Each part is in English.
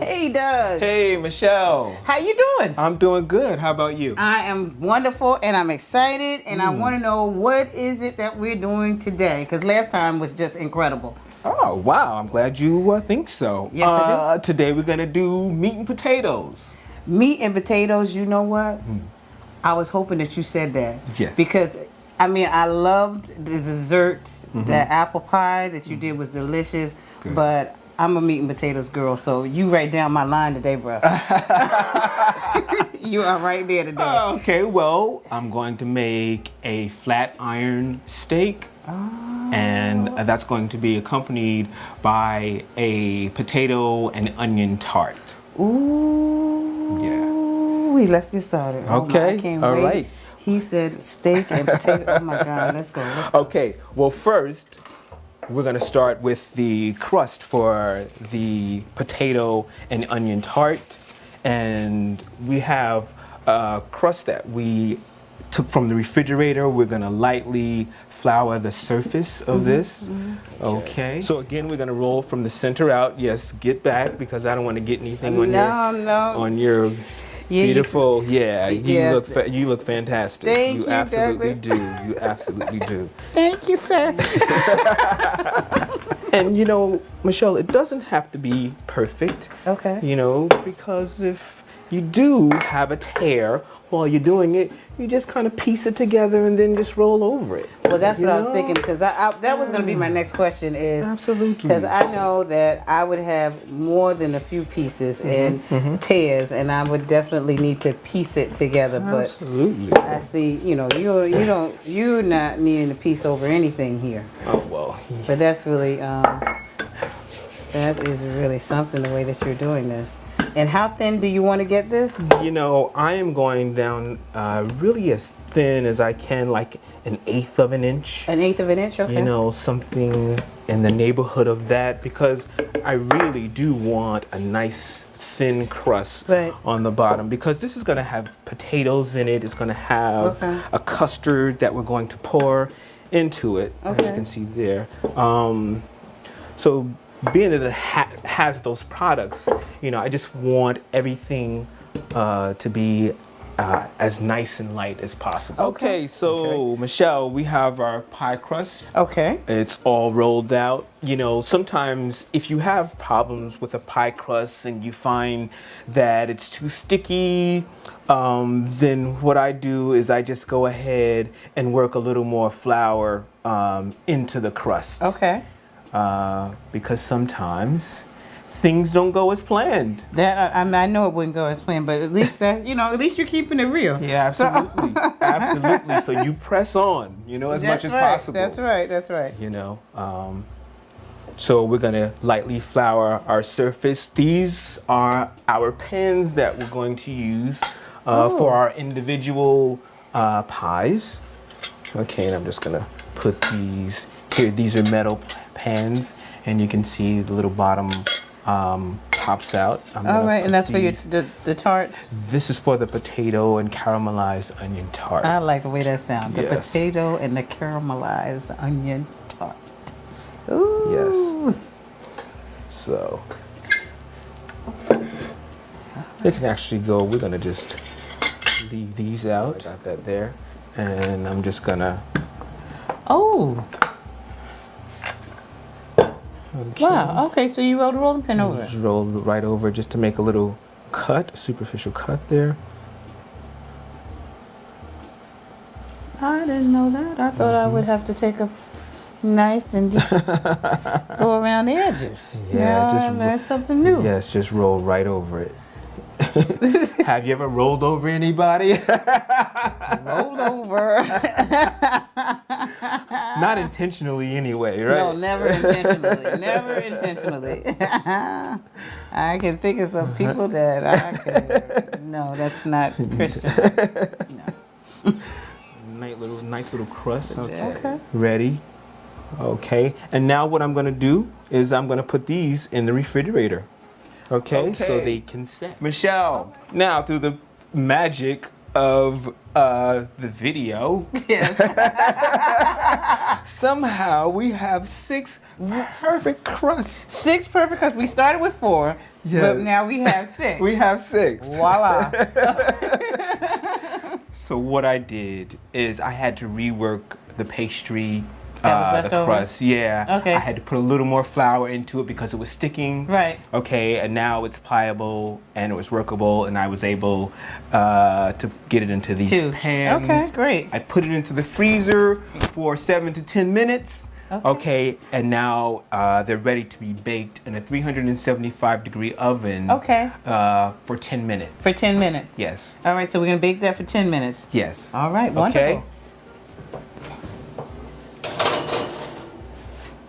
Hey, Doug. Hey, Michelle. How you doing? I'm doing good. How about you? I am wonderful, and I'm excited, and I want to know what is it that we're doing today? Because last time was just incredible. Oh, wow. I'm glad you think so. Yes, I do. Today we're going to do meat and potatoes. Meat and potatoes, you know what? I was hoping that you said that. Yes. Because, I mean, I loved the dessert. The apple pie that you did was delicious. Good. But I'm a meat and potatoes girl, so you write down my line today, bro. You are right there today. Okay, well, I'm going to make a flat iron steak. And that's going to be accompanied by a potato and onion tart. Ooh. Yeah. Let's get started. Okay. Oh my, I can't All wait. right. He said steak and potato. Oh my God, let's go. Let's go. Okay, well, first, we're going to start with the crust for the potato and onion tart. And we have a crust that we took from the refrigerator. We're going to lightly flour the surface of this. Okay. So again, we're going to roll from the center out. Yes, get back because I don't want to get anything on on your beautiful. Yeah, you look fantastic. Thank you, absolutely Douglas. do. You absolutely do. Thank you, sir. And you know, Michelle, it doesn't have to be perfect. Okay. You know, because if you do have a tear while you're doing it, you just kind of piece it together and then just roll over it. Well, that's what I was thinking, because that was going to be my next question is, Absolutely. because I know that I would have more than a few pieces and tears, and I would definitely need to piece it together. But Absolutely. I see, you're not needing to piece over anything here. Oh well. But that's really, that is really something, the way that you're doing this. And how thin do you want to get this? You know, I am going down really as thin as I can, like 1/8 of an inch. 1/8 of an inch, okay. You know, something in the neighborhood of that, because I really do want a nice thin crust on the bottom, because this is going to have potatoes in it. It's going to have a custard that we're going to pour into it, as you can see there. So being that it has those products, you know, I just want everything to be as nice and light as possible. Okay, so Michelle, we have our pie crust. Okay. It's all rolled out. You know, sometimes if you have problems with a pie crust and you find that it's too sticky, then what I do is I just go ahead and work a little more flour into the crust. Okay. Because sometimes things don't go as planned. That I know it wouldn't go as planned, but at least that at least you're keeping it real. Yeah, absolutely, absolutely. So you press on, you know, as much as possible. That's right. That's right. You know, so we're gonna lightly flour our surface. These are our pans that we're going to use for our individual pies. Okay, and I'm just gonna put these here. These are metal pans, and you can see the little bottom pops out. All right, and that's for the tarts? This is for the potato and caramelized onion tart. I like the way that sounds. The Yes. potato and the caramelized onion tart. Ooh. Yes. So it can actually go. We're gonna just leave these out. I got that there, and I'm just gonna. Oh. Okay. Wow. Okay, so you rolled a rolling pin over it. Just roll right over just to make a little cut, a superficial cut there. I didn't know that. I thought I would have to take a knife and just go around the edges. Yeah, I learned something new. Yes, just roll right over it. Have you ever rolled over anybody? Rolled over. Not intentionally anyway, right? No, never intentionally. Never intentionally. I can think of some people that I could. No, that's not Christian. No. Nice little crust. Okay. Ready? Okay. And now what I'm going to do is I'm going to put these in the refrigerator. Okay. So they can set. Michelle, now through the magic of the video, Yes. somehow we have 6 perfect crusts. 6 perfect crusts. We started with 4, Yes. but now we have 6. We have 6. Voila. So what I did is I had to rework the pastry, That was left the over? crust. Yeah. Okay. I had to put a little more flour into it because it was sticking. Right. Okay, and now it's pliable and it was workable, and I was able to get it into these 2. pans. Okay, great. I put it into the freezer for 7 to 10 minutes. Okay, and now they're ready to be baked in a 375-degree oven. Okay. For 10 minutes. For 10 minutes. Yes. All right, so we're going to bake that for 10 minutes. Yes. All right, wonderful.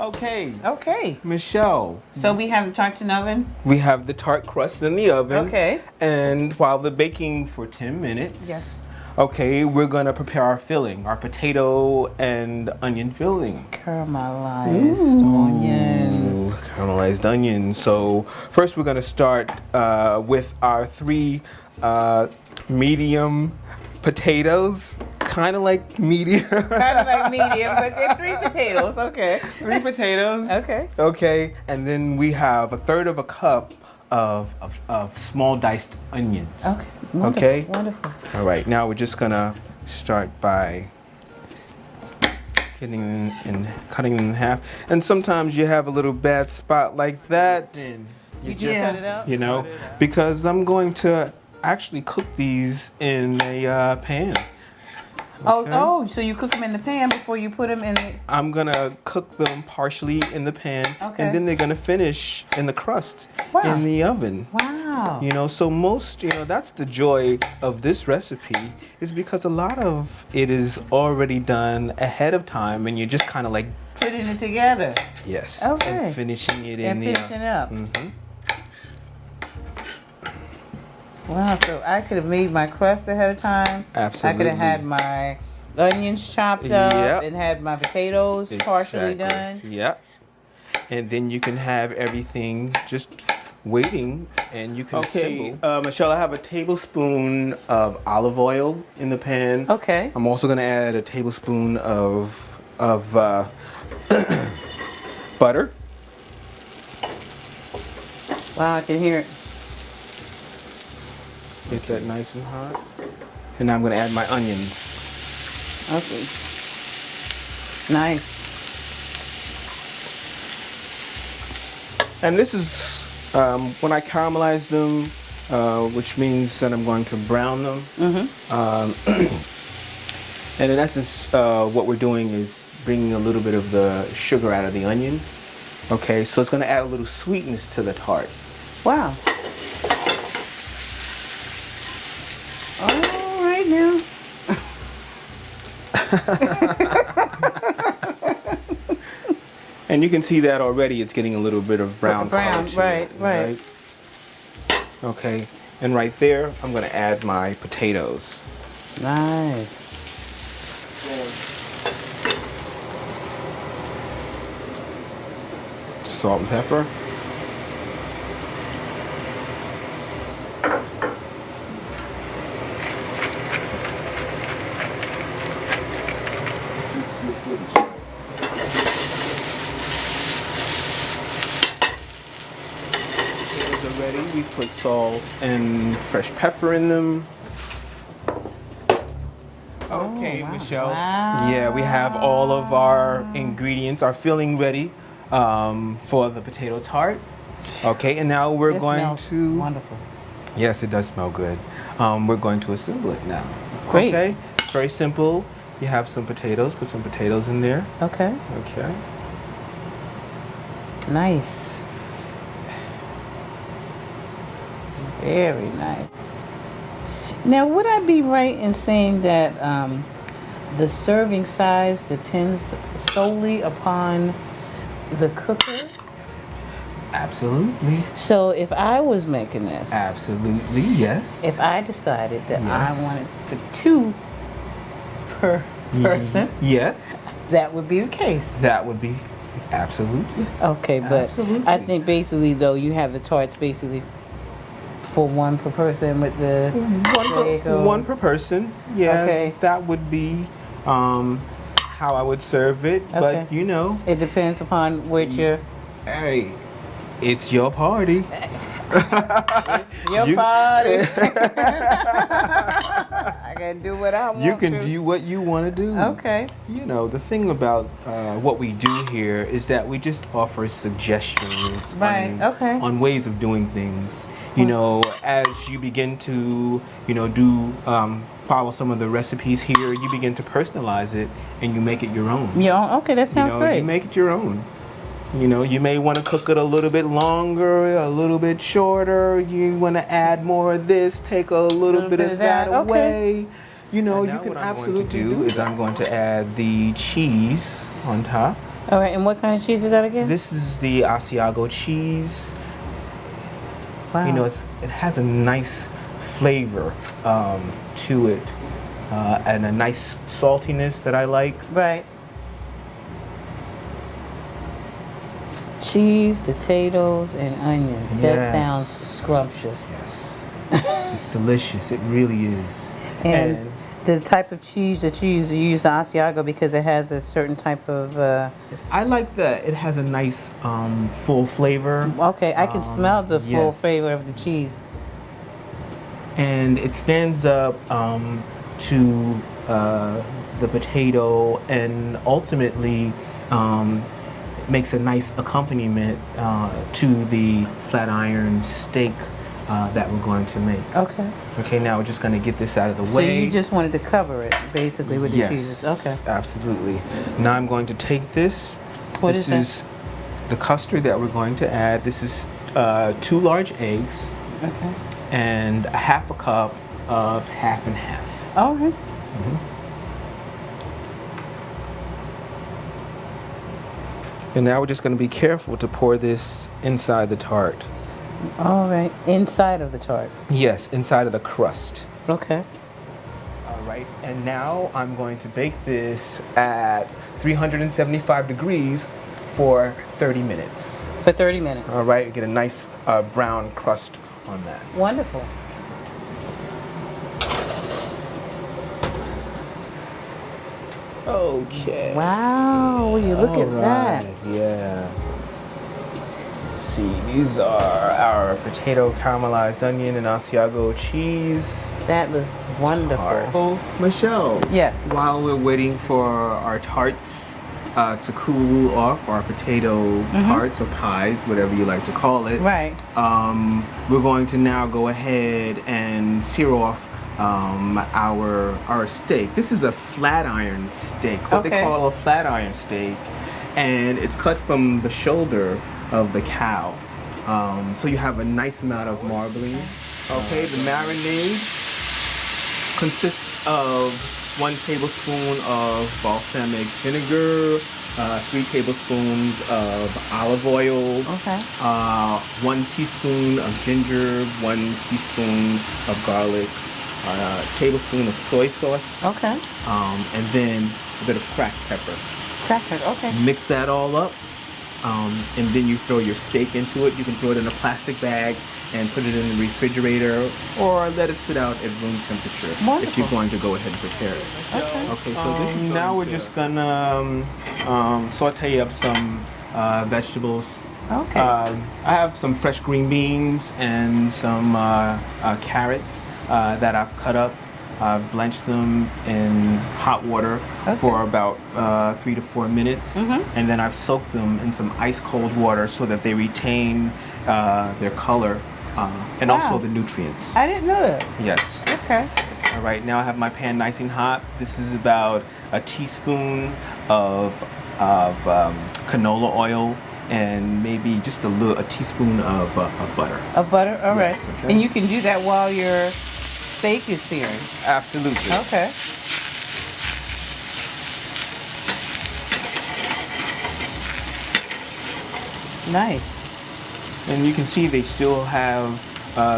Okay. Okay. Michelle. So we have the tartan oven. We have the tart crust in the oven. Okay. And while they're baking for 10 minutes. Yes. Okay, we're gonna prepare our filling, our potato and onion filling. Caramelized onions. Caramelized onions. So first we're gonna start with our 3 medium potatoes. Kind of like medium. Kind of like medium, but they're 3 potatoes. Okay. 3 potatoes. Okay. Okay, and then we have 1/3 of a cup of small diced onions. Okay. Wonderful. Okay. Wonderful. All right, now we're just gonna start by getting and cutting them in half. And sometimes you have a little bad spot like that, and You just cut it out? you know, because I'm going to actually cook these in a pan. Okay. Oh, so you cook them in the pan before you put them in the... I'm gonna cook them partially in the pan, Okay. and then they're gonna finish in the crust Wow. in the oven. Wow. You know, so that's the joy of this recipe, is because a lot of it is already done ahead of time, and you're just kind of like Putting it together. yes, Okay. and finishing it in And the finishing up. Mhm. Wow, so I could have made my crust ahead of time. Absolutely. I could have had my onions chopped up Yep. and had my potatoes partially Exactly. done. Yep. And then you can have everything just waiting, and you can assemble. Michelle, I have a tablespoon of olive oil in the pan. Okay. I'm also gonna add a tablespoon of butter. Wow, I can hear it. Get that nice and hot. And now I'm gonna add my onions. Okay. Nice. And this is when I caramelize them, which means that I'm going to brown them. And in essence, what we're doing is bringing a little bit of the sugar out of the onion. Okay, so it's going to add a little sweetness to the tart. Wow. All right now. And you can see that already. It's getting a little bit of brown color to right, it, right. Okay, and right there, I'm going to add my potatoes. Nice. Salt and pepper. Potatoes are ready. We put salt and fresh pepper in them. Okay, wow. Michelle. Wow. Yeah, we have all of our ingredients, our filling ready for the potato tart. Okay, and now we're This going smells to. wonderful. Yes, it does smell good. We're going to assemble it now. Great. Okay, it's very simple. You have some potatoes. Put some potatoes in there. Okay. Okay. Nice. Very nice. Now, would I be right in saying that the serving size depends solely upon the cooker? Absolutely. So if I was making this, Absolutely, yes. if I decided that Yes. I wanted for 2 per person, Yeah, that would be the case. that would be absolutely. Okay, but Absolutely. I think basically though you have the tarts basically for one per person with the there you go. One per person. Yeah, Okay. that would be how I would serve it. Okay. But you know, It depends upon which you're. hey, it's your party. It's your party. I can do what I want You can to. do what you want to do. Okay. You know, the thing about what we do here is that we just offer suggestions Right, okay. on ways of doing things. You know, as you begin to, you know, do follow some of the recipes here, you begin to personalize it and you make it your own. Yeah. Okay, that sounds you know, great. You make it your own. You know, you may want to cook it a little bit longer, a little bit shorter. You want to add more of this, take a little bit of that away. You know, you can absolutely do is I'm going to add the cheese on top. All right, and what kind of cheese is that again? This is the Asiago cheese. Wow. You know, it has a nice flavor to it and a nice saltiness that I like. Right. Cheese, potatoes, and onions. That Yes. sounds scrumptious. Yes. It's delicious. It really is. And the type of cheese that you use the Asiago because it has a certain type of. I like that it has a nice full flavor. Okay, I can smell the full yes. flavor of the cheese. And it stands up to the potato and ultimately makes a nice accompaniment to the flat iron steak that we're going to make. Okay. Okay, now we're just going to get this out of the So way. you just wanted to cover it basically with the cheeses. Okay. Absolutely. Now I'm going to take this. What this is that? the custard that we're going to add. This is 2 large eggs Okay. and a half a cup of half and half. All right. And now we're just going to be careful to pour this inside the tart. All right. Inside of the tart. Yes, inside of the crust. Okay. All right, and now I'm going to bake this at 375 degrees for 30 minutes. For 30 minutes. All right, get a nice brown crust on that. Wonderful. Okay. Wow. Will you look at that? Yeah. Let's see, these are our potato caramelized onion and Asiago cheese. That was wonderful. Oh, Michelle. Yes. While we're waiting for our tarts to cool off, our potato tarts or pies, whatever you like to call it. Right. We're going to now go ahead and sear off our steak. This is a flat iron steak, what they call a flat iron steak, and it's cut from the shoulder of the cow. So you have a nice amount of marbling. Okay, the marinade consists of 1 tablespoon of balsamic vinegar, 3 tablespoons of olive oil, 1 teaspoon of ginger, 1 teaspoon of garlic, a tablespoon of soy sauce, and then a bit of cracked pepper. Cracked pepper, okay. Mix that all up, and then you throw your steak into it. You can throw it in a plastic bag and put it in the refrigerator, or let it sit out at room temperature if you're going to go ahead and prepare it. Okay, so this is now we're just gonna saute up some vegetables. Okay. I have some fresh green beans and some carrots that I've cut up. I've blanched them in hot water for about 3 to 4 minutes, and then I've soaked them in some ice cold water so that they retain their color and also the nutrients. I didn't know that. Yes. Okay. All right, now I have my pan nice and hot. This is about a teaspoon of canola oil and maybe just a teaspoon of butter. Of butter? All right. Yes, okay. And you can do that while your steak is searing? Absolutely. Okay. Nice. And you can see they still have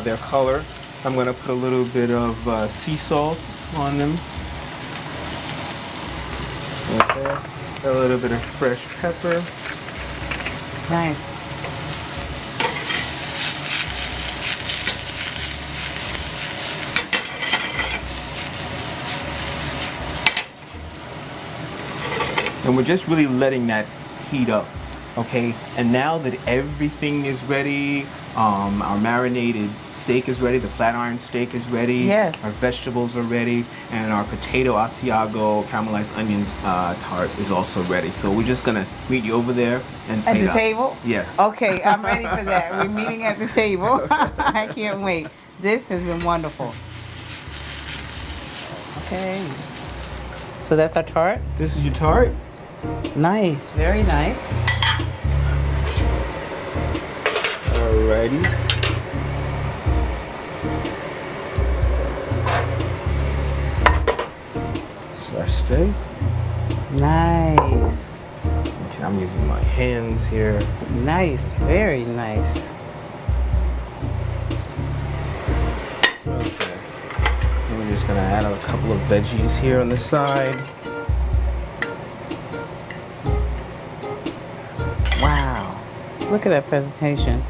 their color. I'm going to put a little bit of sea salt on them. Okay. A little bit of fresh pepper. Nice. And we're just really letting that heat up, okay? And now that everything is ready, our marinated steak is ready, the flat iron steak is ready, Yes. our vegetables are ready, and our potato Asiago caramelized onion tart is also ready. So we're just gonna meet you over there and At plate the up. table? Yes. Okay, I'm ready for that. We're meeting at the table. I can't wait. This has been wonderful. Okay. So that's our tart? This is your tart. Nice, very nice. Alrighty. This is our steak. Nice. Okay, I'm using my hands here. Nice, very nice. Okay. And we're just gonna add a couple of veggies here on the side. Wow. Look at that presentation.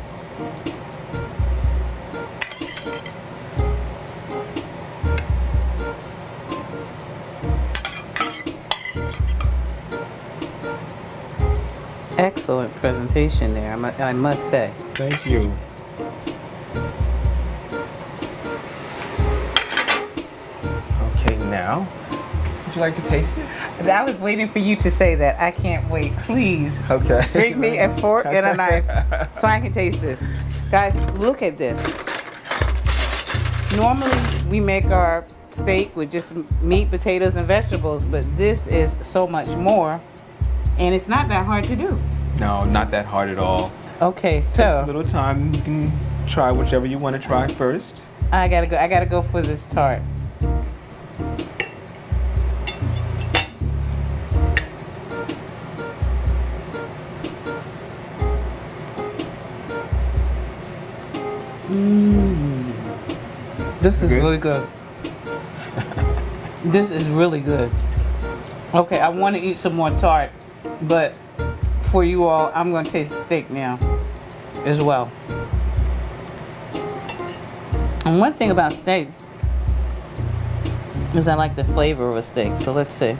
Excellent presentation there, I must say. Thank you. Okay, now, would you like to taste it? I was waiting for you to say that. I can't wait. Please. Okay. Bring me a fork and a knife so I can taste this. Guys, look at this. Normally, we make our steak with just meat, potatoes, and vegetables, but this is so much more, and it's not that hard to do. No, not that hard at all. Okay, Takes a so little time. You can try whichever you want to try first. I gotta go for this tart. This is Good? really good. This is really good. Okay, I want to eat some more tart, but for you all, I'm going to taste the steak now as well. And one thing about steak is I like the flavor of a steak, so let's see.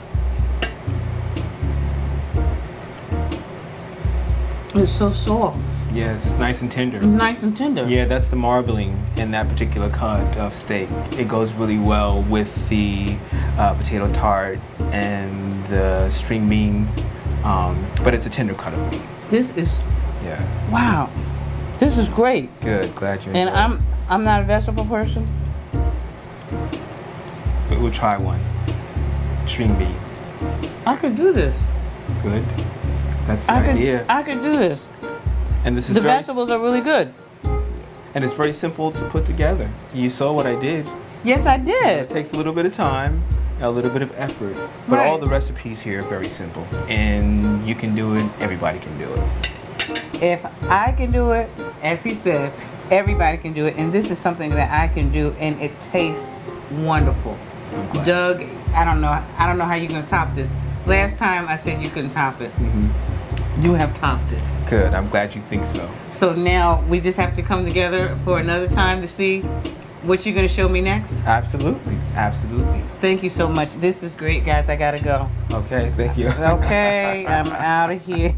It's so soft. Yes, it's nice and tender. It's nice and tender. Yeah, that's the marbling in that particular cut of steak. It goes really well with the potato tart and the string beans, but it's a tender cut of meat. This is, Yeah. wow. This is great. Good. Glad you And enjoyed. I'm not a vegetable person. We'll try one. String bean. I could do this. Good. That's the idea. I could do this. And this is The very, vegetables are really good. and it's very simple to put together. You saw what I did. Yes, I It did. takes a little bit of time, a little bit of effort, but Right. all the recipes here are very simple, and you can do it. Everybody can do it. If I can do it, as he said, everybody can do it. And this is something that I can do, and it tastes wonderful. I'm glad. Doug, I don't know how you're gonna top this. Last time I said you couldn't top it. You have topped it. Good. I'm glad you think so. So now we just have to come together for another time to see what you're gonna show me next. Absolutely. Absolutely. Thank you so much. This is great, guys. I gotta go. Okay. Thank you. Okay, I'm out of here.